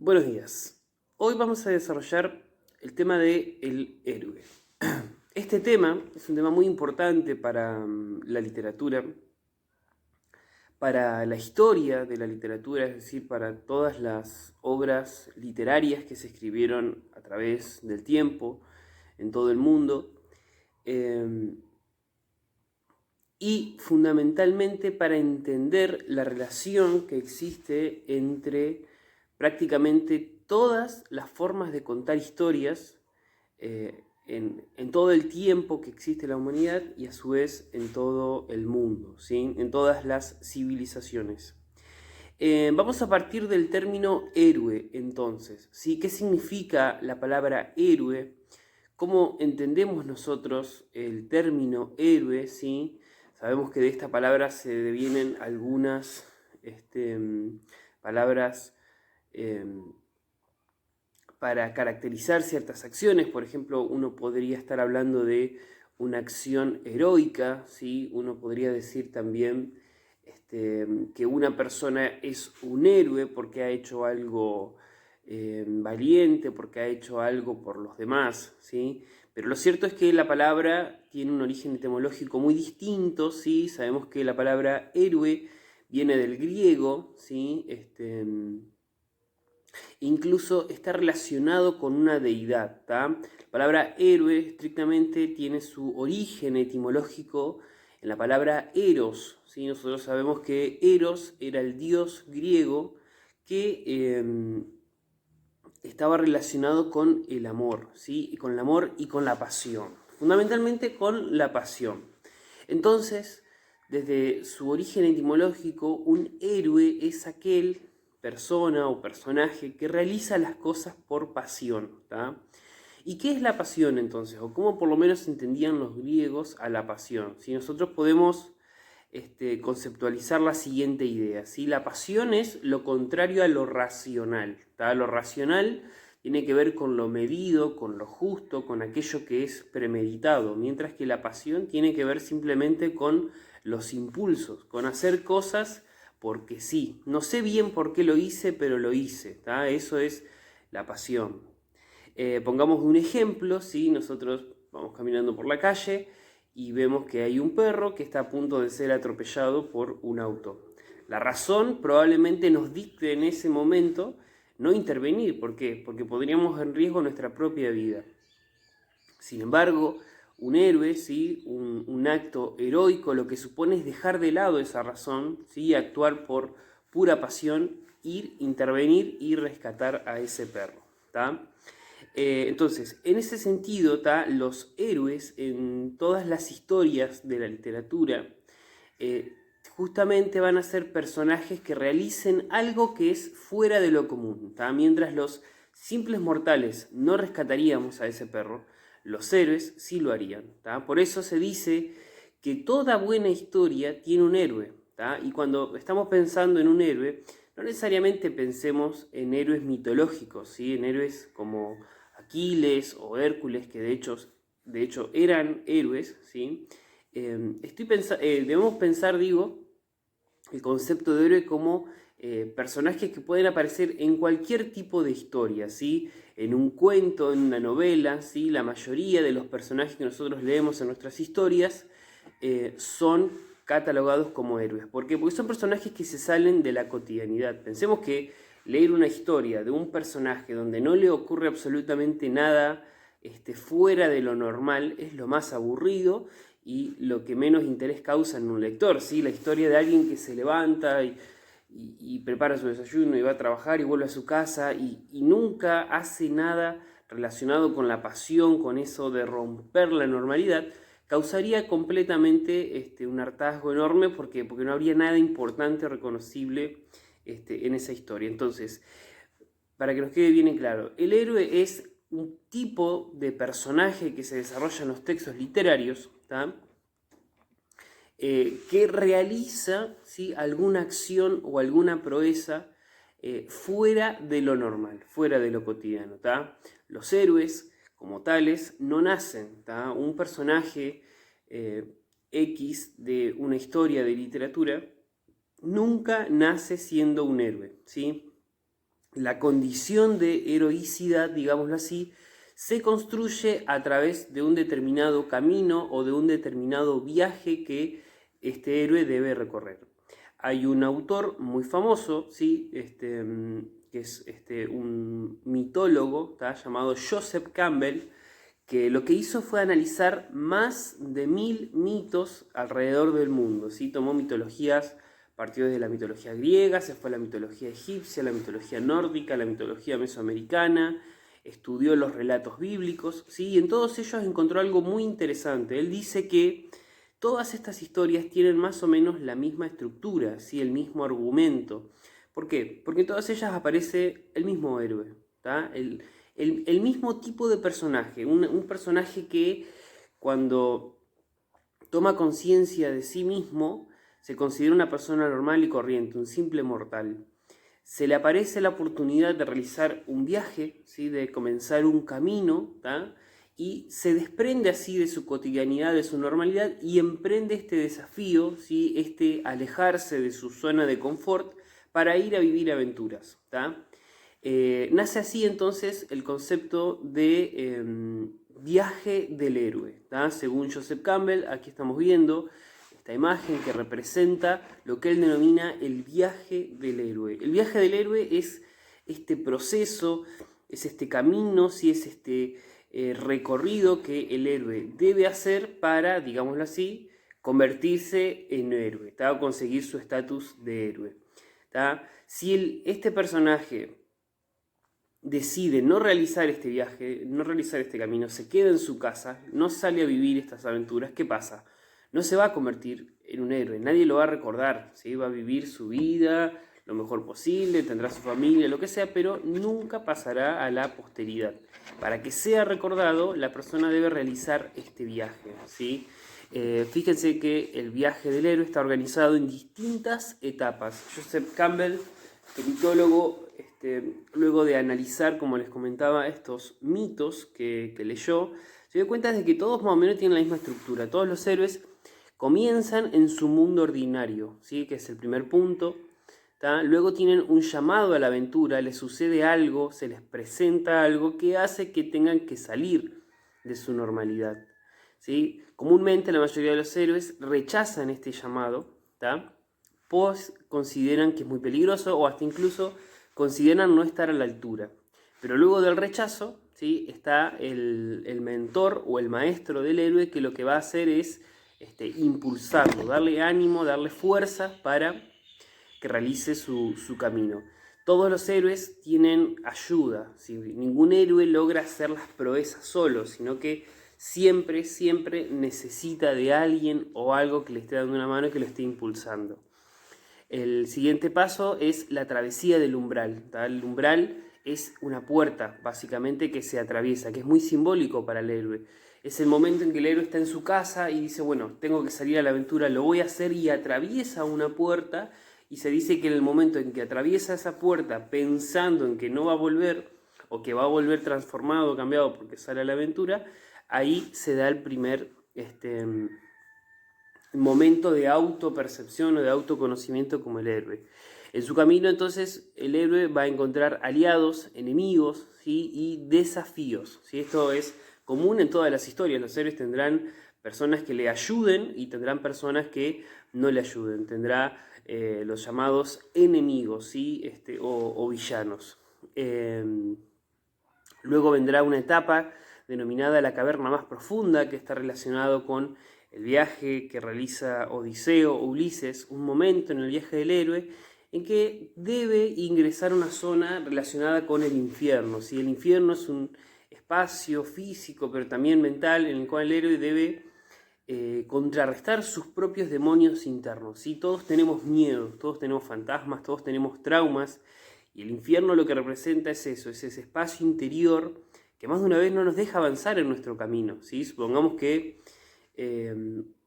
Buenos días. Hoy vamos a desarrollar el tema del héroe. Este tema es un tema muy importante para la literatura, para la historia de la literatura, es decir, para todas las obras literarias que se escribieron a través del tiempo en todo el mundo, y fundamentalmente para entender la relación que existe entre prácticamente todas las formas de contar historias en todo el tiempo que existe la humanidad y a su vez en todo el mundo, ¿sí? En todas las civilizaciones. Vamos a partir del término héroe entonces, ¿sí? ¿Qué significa la palabra héroe? ¿Cómo entendemos nosotros el término héroe? ¿Sí? Sabemos que de esta palabra se devienen algunas palabras eh, para caracterizar ciertas acciones. Por ejemplo, uno podría estar hablando de una acción heroica, ¿sí? Uno podría decir también que una persona es un héroe porque ha hecho algo valiente, porque ha hecho algo por los demás, ¿sí? Pero lo cierto es que la palabra tiene un origen etimológico muy distinto, ¿sí? Sabemos que la palabra héroe viene del griego, ¿sí? Incluso está relacionado con una deidad. La palabra héroe estrictamente tiene su origen etimológico en la palabra eros, ¿sí? Nosotros sabemos que Eros era el dios griego que estaba relacionado con el amor, ¿sí? Con el amor y con la pasión, fundamentalmente con la pasión. Entonces, desde su origen etimológico, un héroe es aquel persona o personaje que realiza las cosas por pasión. ¿Tá? ¿Y qué es la pasión entonces? O cómo por lo menos entendían los griegos a la pasión. Si nosotros podemos conceptualizar la siguiente idea. ¿Sí? La pasión es lo contrario a lo racional. ¿Tá? Lo racional tiene que ver con lo medido, con lo justo, con aquello que es premeditado, mientras que la pasión tiene que ver simplemente con los impulsos, con hacer cosas porque sí. No sé bien por qué lo hice, pero lo hice. ¿Tá? Eso es la pasión. Pongamos un ejemplo, ¿sí? Nosotros vamos caminando por la calle y vemos que hay un perro que está a punto de ser atropellado por un auto. La razón probablemente nos dicte en ese momento no intervenir. ¿Por qué? Porque podríamos en riesgo nuestra propia vida. Sin embargo, un héroe, ¿sí? un acto heroico, lo que supone es dejar de lado esa razón, ¿sí? Actuar por pura pasión, ir, intervenir y rescatar a ese perro. ¿Tá? Entonces, en ese sentido, los héroes en todas las historias de la literatura justamente van a ser personajes que realicen algo que es fuera de lo común. Mientras los simples mortales no rescataríamos a ese perro, los héroes sí lo harían. Por eso se dice que toda buena historia tiene un héroe. Y cuando estamos pensando en un héroe, no necesariamente pensemos en héroes mitológicos, ¿sí? En héroes como Aquiles o Hércules, que de hecho eran héroes, ¿sí? Debemos pensar, digo, el concepto de héroe como personajes que pueden aparecer en cualquier tipo de historia, ¿sí? En un cuento, en una novela, ¿sí? La mayoría de los personajes que nosotros leemos en nuestras historias son catalogados como héroes. ¿Por qué? Porque son personajes que se salen de la cotidianidad. Pensemos que leer una historia de un personaje donde no le ocurre absolutamente nada fuera de lo normal es lo más aburrido y lo que menos interés causa en un lector, ¿sí? La historia de alguien que se levanta y prepara su desayuno y va a trabajar y vuelve a su casa y nunca hace nada relacionado con la pasión, con eso de romper la normalidad, causaría completamente un hartazgo enorme porque no habría nada importante o reconocible en esa historia. Entonces, para que nos quede bien en claro, el héroe es un tipo de personaje que se desarrolla en los textos literarios, que realiza, ¿sí? alguna acción o alguna proeza fuera de lo normal, fuera de lo cotidiano. Los héroes, como tales, no nacen. Un personaje X de una historia de literatura nunca nace siendo un héroe, ¿sí? la condición de heroicidad, digámoslo así, se construye a través de un determinado camino o de un determinado viaje que este héroe debe recorrer. Hay un autor muy famoso, ¿sí? Que es un mitólogo, ¿tá? Llamado Joseph Campbell, que lo que hizo fue analizar más de 1000 mitos alrededor del mundo, ¿sí? Tomó mitologías, partió desde la mitología griega, se fue a la mitología egipcia, la mitología nórdica, la mitología mesoamericana, estudió los relatos bíblicos, ¿sí? Y en todos ellos encontró algo muy interesante. Él dice que todas estas historias tienen más o menos la misma estructura, ¿sí? El mismo argumento. ¿Por qué? Porque en todas ellas aparece el mismo héroe, ¿tá? El mismo tipo de personaje, un personaje que cuando toma conciencia de sí mismo se considera una persona normal y corriente, un simple mortal. Se le aparece la oportunidad de realizar un viaje, ¿sí? De comenzar un camino, ¿tá? Y se desprende así de su cotidianidad, de su normalidad, y emprende este desafío, ¿sí? Alejarse de su zona de confort para ir a vivir aventuras, ¿tá? Nace así entonces el concepto de viaje del héroe, ¿tá? Según Joseph Campbell, aquí estamos viendo esta imagen que representa lo que él denomina el viaje del héroe. El viaje del héroe es este proceso, es este camino, ¿sí? Es este recorrido que el héroe debe hacer para, digámoslo así, convertirse en héroe, ¿tá? O conseguir su estatus de héroe, ¿tá? Si este personaje decide no realizar este viaje, no realizar este camino, se queda en su casa, no sale a vivir estas aventuras, ¿qué pasa? No se va a convertir en un héroe, nadie lo va a recordar, ¿sí? Va a vivir su vida lo mejor posible, tendrá su familia, lo que sea, pero nunca pasará a la posteridad. Para que sea recordado, la persona debe realizar este viaje, ¿sí? Fíjense que el viaje del héroe está organizado en distintas etapas. Joseph Campbell, mitólogo, luego de analizar, como les comentaba, estos mitos que leyó, se dio cuenta de que todos más o menos tienen la misma estructura. Todos los héroes comienzan en su mundo ordinario, ¿sí? Que es el primer punto. ¿Tá? Luego tienen un llamado a la aventura, les sucede algo, se les presenta algo que hace que tengan que salir de su normalidad, ¿sí? Comúnmente la mayoría de los héroes rechazan este llamado, ¿tá? Pues consideran que es muy peligroso o hasta incluso consideran no estar a la altura. Pero luego del rechazo, ¿sí? Está el mentor o el maestro del héroe que lo que va a hacer es impulsarlo, darle ánimo, darle fuerza para que realice su camino. Todos los héroes tienen ayuda, ¿sí? Ningún héroe logra hacer las proezas solo, sino que siempre, siempre necesita de alguien o algo que le esté dando una mano y que lo esté impulsando. El siguiente paso es la travesía del umbral, ¿tá? El umbral es una puerta, básicamente, que se atraviesa, que es muy simbólico para el héroe. Es el momento en que el héroe está en su casa y dice, bueno, tengo que salir a la aventura, lo voy a hacer, y atraviesa una puerta, y se dice que en el momento en que atraviesa esa puerta pensando en que no va a volver, o que va a volver transformado, cambiado porque sale a la aventura, ahí se da el primer momento de autopercepción o de autoconocimiento como el héroe. En su camino entonces el héroe va a encontrar aliados, enemigos, ¿sí? Y desafíos, ¿sí? Esto es común en todas las historias. Los héroes tendrán personas que le ayuden y tendrán personas que no le ayuden. Tendrá los llamados enemigos, ¿sí? O villanos. Luego vendrá una etapa denominada la caverna más profunda, que está relacionado con el viaje que realiza Odiseo o Ulises, un momento en el viaje del héroe en que debe ingresar a una zona relacionada con el infierno, ¿sí? El infierno es un espacio físico, pero también mental, en el cual el héroe debe contrarrestar sus propios demonios internos, ¿sí? Todos tenemos miedo, todos tenemos fantasmas, todos tenemos traumas, y el infierno lo que representa es eso, es ese espacio interior que más de una vez no nos deja avanzar en nuestro camino, ¿sí? Supongamos que, es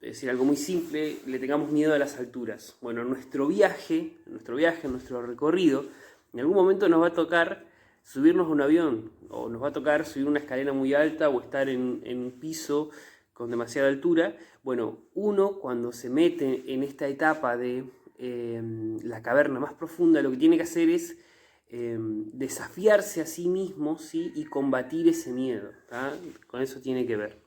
decir, algo muy simple, le tengamos miedo a las alturas. Bueno, nuestro viaje, nuestro recorrido, en algún momento nos va a tocar subirnos a un avión, o nos va a tocar subir una escalera muy alta, o estar en un piso con demasiada altura. Bueno, uno cuando se mete en esta etapa de la caverna más profunda, lo que tiene que hacer es desafiarse a sí mismo, ¿sí? Y combatir ese miedo, ¿tá? Con eso tiene que ver.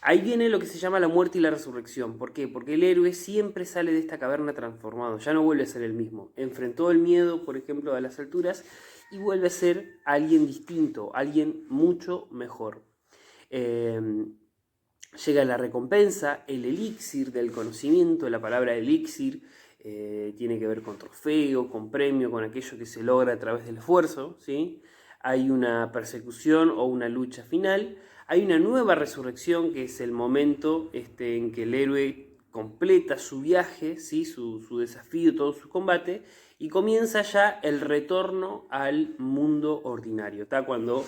Ahí viene lo que se llama la muerte y la resurrección. ¿Por qué? Porque el héroe siempre sale de esta caverna transformado, ya no vuelve a ser el mismo. Enfrentó el miedo, por ejemplo, a las alturas y vuelve a ser alguien distinto, alguien mucho mejor. Llega la recompensa, el elixir del conocimiento. La palabra elixir tiene que ver con trofeo, con premio, con aquello que se logra a través del esfuerzo, ¿sí? Hay una persecución o una lucha final. Hay una nueva resurrección, que es el momento en que el héroe completa su viaje, ¿sí? su desafío, todo su combate, y comienza ya el retorno al mundo ordinario. ¿Tá? Cuando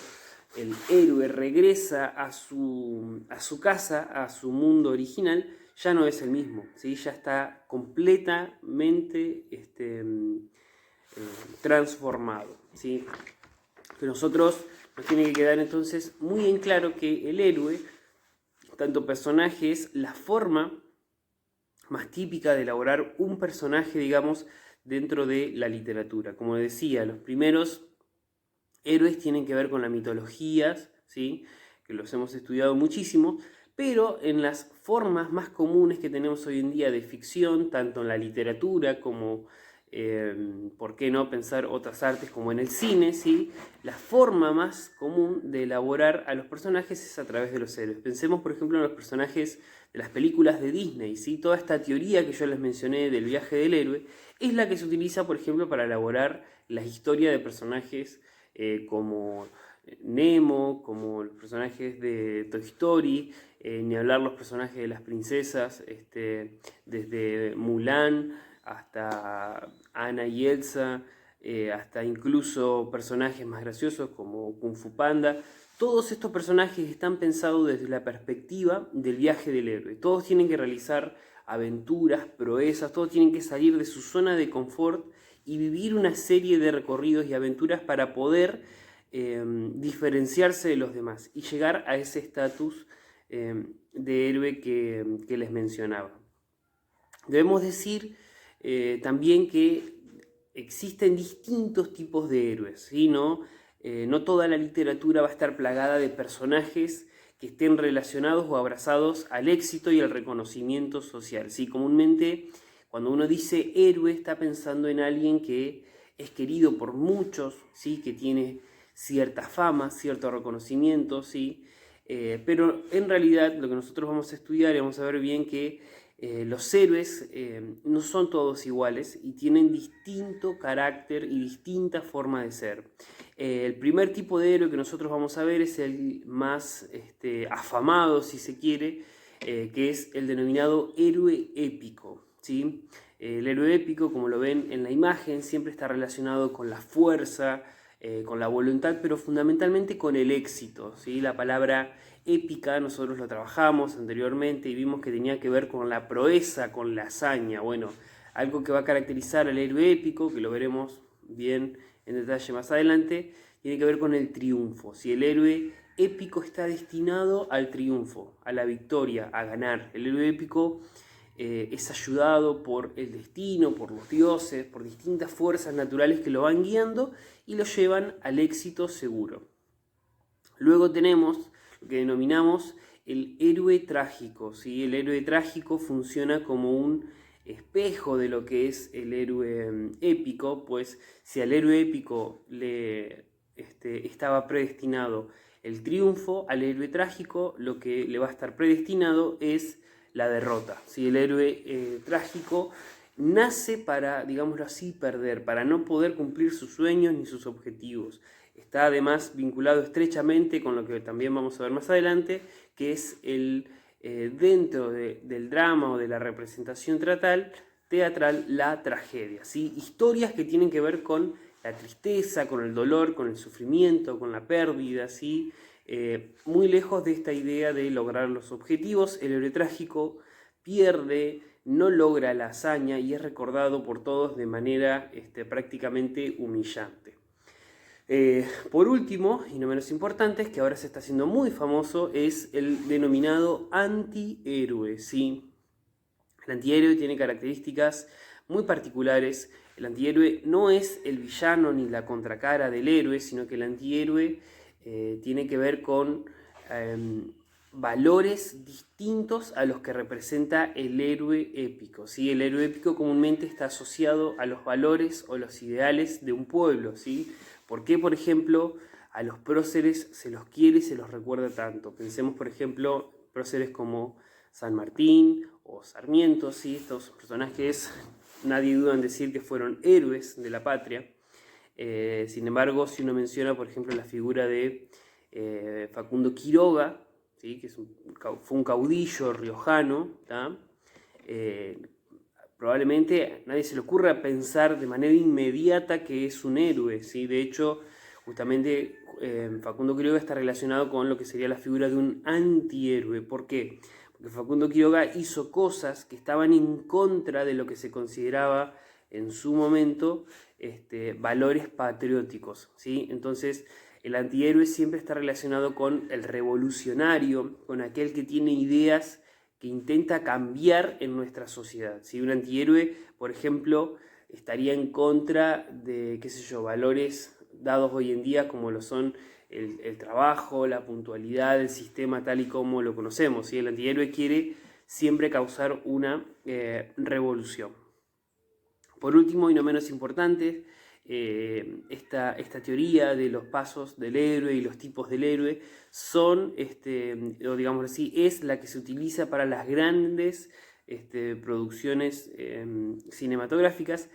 el héroe regresa a su casa, a su mundo original, ya no es el mismo, ¿sí? Ya está completamente transformado, ¿sí? Que nosotros nos tiene que quedar entonces muy en claro que el héroe, tanto personaje, es la forma más típica de elaborar un personaje, digamos, dentro de la literatura. Como decía, los primeros héroes tienen que ver con las mitologías, ¿sí? Que los hemos estudiado muchísimo, pero en las formas más comunes que tenemos hoy en día de ficción, tanto en la literatura como, ¿por qué no pensar otras artes como en el cine? ¿Sí? La forma más común de elaborar a los personajes es a través de los héroes. Pensemos, por ejemplo, en los personajes de las películas de Disney, ¿sí? Toda esta teoría que yo les mencioné del viaje del héroe es la que se utiliza, por ejemplo, para elaborar la historia de personajes como Nemo, como los personajes de Toy Story, ni hablar los personajes de las princesas, desde Mulan hasta Anna y Elsa, hasta incluso personajes más graciosos como Kung Fu Panda. Todos estos personajes están pensados desde la perspectiva del viaje del héroe. Todos tienen que realizar aventuras, proezas, todos tienen que salir de su zona de confort y vivir una serie de recorridos y aventuras para poder diferenciarse de los demás y llegar a ese estatus de héroe que les mencionaba. Debemos decir también que existen distintos tipos de héroes, ¿sí? No toda la literatura va a estar plagada de personajes que estén relacionados o abrazados al éxito y al reconocimiento social, ¿sí? Comúnmente, cuando uno dice héroe, está pensando en alguien que es querido por muchos, ¿sí? Que tiene cierta fama, cierto reconocimiento, ¿sí? Pero en realidad lo que nosotros vamos a estudiar y vamos a ver bien que los héroes no son todos iguales y tienen distinto carácter y distinta forma de ser. El primer tipo de héroe que nosotros vamos a ver es el más afamado, si se quiere, que es el denominado héroe épico, ¿sí? El héroe épico, como lo ven en la imagen, siempre está relacionado con la fuerza, con la voluntad, pero fundamentalmente con el éxito, ¿sí? La palabra épica nosotros lo trabajamos anteriormente y vimos que tenía que ver con la proeza, con la hazaña. Bueno, algo que va a caracterizar al héroe épico, que lo veremos bien en detalle más adelante, tiene que ver con el triunfo. Si el héroe épico está destinado al triunfo, a la victoria, a ganar. El héroe épico es ayudado por el destino, por los dioses, por distintas fuerzas naturales que lo van guiando y lo llevan al éxito seguro. Luego tenemos lo que denominamos el héroe trágico, ¿sí? El héroe trágico funciona como un espejo de lo que es el héroe épico, pues si al héroe épico le estaba predestinado el triunfo, al héroe trágico lo que le va a estar predestinado es la derrota, ¿sí? El héroe trágico nace para, digámoslo así, perder, para no poder cumplir sus sueños ni sus objetivos. Está además vinculado estrechamente con lo que también vamos a ver más adelante, que es el dentro del drama o de la representación teatral la tragedia, ¿sí? Historias que tienen que ver con la tristeza, con el dolor, con el sufrimiento, con la pérdida, ¿sí? Muy lejos de esta idea de lograr los objetivos. El héroe trágico pierde, no logra la hazaña y es recordado por todos de manera prácticamente humillante. Por último, y no menos importante, es que ahora se está haciendo muy famoso, es el denominado antihéroe, ¿sí? El antihéroe tiene características muy particulares. El antihéroe no es el villano ni la contracara del héroe, sino que el antihéroe tiene que ver con valores distintos a los que representa el héroe épico, ¿sí? El héroe épico comúnmente está asociado a los valores o los ideales de un pueblo, ¿sí? ¿Por qué, por ejemplo, a los próceres se los quiere y se los recuerda tanto? Pensemos, por ejemplo, próceres como San Martín o Sarmiento, ¿sí? Estos personajes, nadie duda en decir que fueron héroes de la patria. Sin embargo, si uno menciona, por ejemplo, la figura de Facundo Quiroga, ¿sí? Que fue un caudillo riojano, probablemente a nadie se le ocurra pensar de manera inmediata que es un héroe, ¿sí? De hecho, justamente Facundo Quiroga está relacionado con lo que sería la figura de un antihéroe. ¿Por qué? Porque Facundo Quiroga hizo cosas que estaban en contra de lo que se consideraba en su momento valores patrióticos, ¿sí? Entonces, el antihéroe siempre está relacionado con el revolucionario, con aquel que tiene ideas que intenta cambiar en nuestra sociedad, ¿sí? Un antihéroe, por ejemplo, estaría en contra de, qué sé yo, valores dados hoy en día como lo son el trabajo, la puntualidad, el sistema tal y como lo conocemos, ¿sí? El antihéroe quiere siempre causar una revolución. Por último, y no menos importante, esta teoría de los pasos del héroe y los tipos del héroe son, o digamos así, es la que se utiliza para las grandes producciones cinematográficas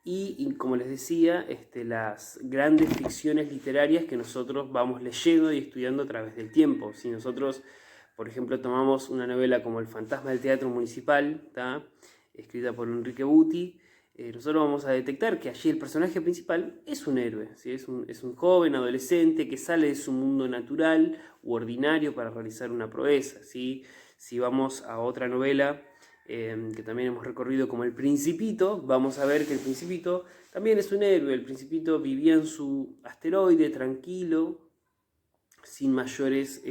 y como les decía, las grandes ficciones literarias que nosotros vamos leyendo y estudiando a través del tiempo. Si nosotros, por ejemplo, tomamos una novela como El fantasma del teatro municipal, escrita por Enrique Buti, nosotros vamos a detectar que allí el personaje principal es un héroe, ¿sí? Es un joven adolescente que sale de su mundo natural u ordinario para realizar una proeza, ¿sí? Si vamos a otra novela que también hemos recorrido como El Principito, vamos a ver que el Principito también es un héroe. El Principito vivía en su asteroide tranquilo, sin mayores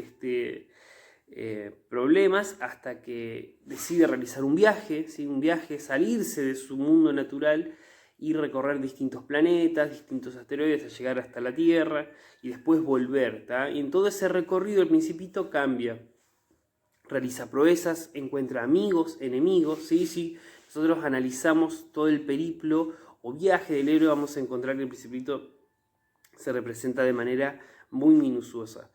problemas, hasta que decide realizar un viaje, ¿sí? Un viaje, salirse de su mundo natural y recorrer distintos planetas, distintos asteroides, hasta llegar hasta la Tierra y después volver, y en todo ese recorrido el Principito cambia, realiza proezas, encuentra amigos, enemigos, ¿sí? Si nosotros analizamos todo el periplo o viaje del héroe, vamos a encontrar que el Principito se representa de manera muy minuciosa.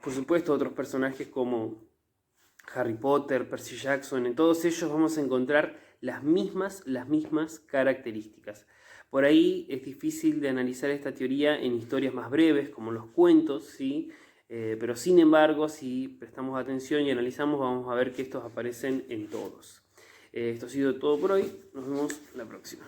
Por supuesto, otros personajes como Harry Potter, Percy Jackson, en todos ellos vamos a encontrar las mismas características. Por ahí es difícil de analizar esta teoría en historias más breves, como los cuentos, ¿sí? Pero sin embargo, si prestamos atención y analizamos, vamos a ver que estos aparecen en todos. Esto ha sido todo por hoy. Nos vemos la próxima.